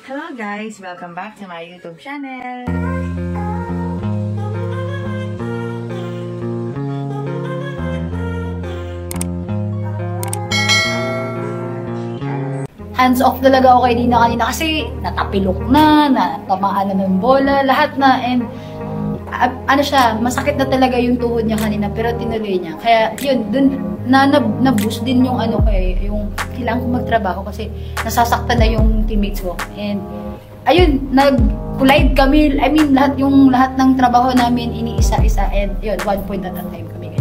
Hello guys! Welcome back to my YouTube channel! Hands off talaga ako kay Dina kanina kasi natapilok na, natamaan na ng bola, lahat na, and ano siya, masakit na talaga yung tuhod niya kanina pero tinuloy niya. Kaya yun, dun na-boost din yung ano yung kailangan ko magtrabaho kasi nasasaktan na yung teammates ko. And ayun, nag-collide kami, I mean lahat ng trabaho namin iniisa-isa, and yun, 1 point at a time kami.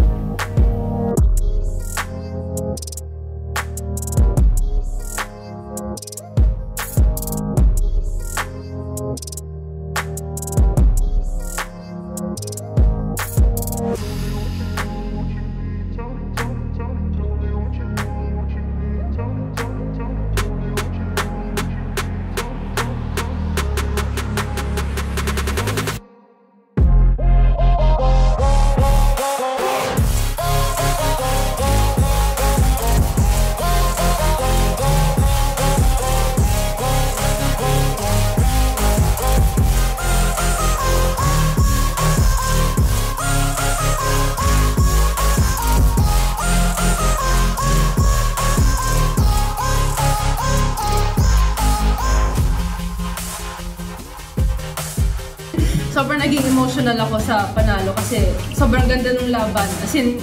Sobrang naging emotional ako sa panalo kasi sobrang ganda ng laban. As in,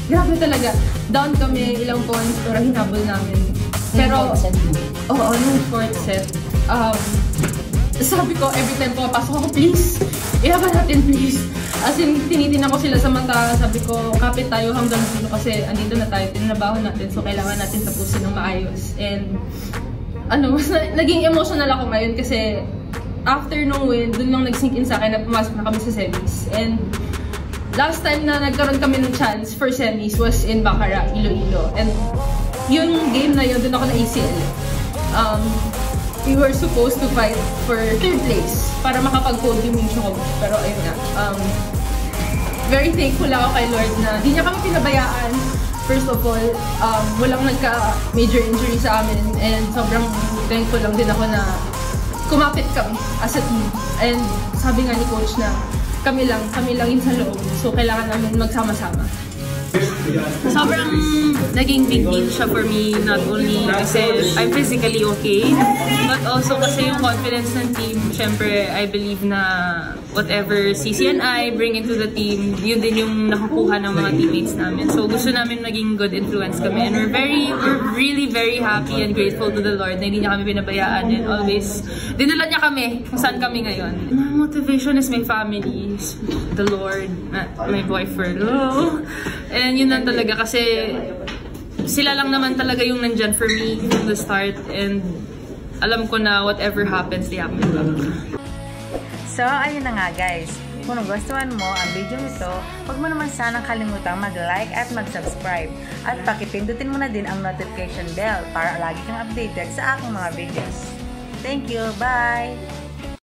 grabe talaga. Down kami ilang points pero hinabol namin. Pero, oo, nung fourth set. Sabi ko, every time pumapasok ako, please, ilaban natin, please. As in, tinitin ako sila sa mata. Sabi ko, kapit tayo hanggang dito kasi andito na tayo, tinabaho natin. So, kailangan natin tapusin ng maayos. And, naging emotional ako ngayon kasi after nung win, dun lang nag-sink in sa akin na pumasok na kami sa semis. And last time na nagkaroon kami ng chance for semis was in Baccarat, Iloilo. And yung game na yun, dun ako na ACL. We were supposed to fight for 3rd place para makapag-podium yung Choco. Pero ayun nga, very thankful ako kay Lord na di niya kami pinabayaan. First of all, walang nagka-major injury sa amin. And sobrang thankful lang din ako na kumapit kami as a team. And sabi nga ni coach na kami lang yung sa loob. So kailangan namin magsama-sama. Sobrang naging big deal siya for me, not only kasi I'm physically okay, but also kasi yung confidence ng team. Syempre, I believe na whatever CC and I bring into the team, yun din yung nakukuha ng mga teammates namin. So gusto namin maging good influence kami, and we're really very happy and grateful to the Lord na hindi niya kami pinabayaan, and always dinala niya kami kung saan kami ngayon. My motivation is my family, the Lord, my boyfriend. And yun lang talaga kasi sila lang naman talaga yung nandyan for me from the start, and alam ko na whatever happens, they have my back. So, ayun na nga guys. Kung nagustuhan mo ang video nito, huwag mo naman sanang kalimutang mag-like at mag-subscribe. At pakipindutin mo na din ang notification bell para lagi kang updated sa aking mga videos. Thank you! Bye!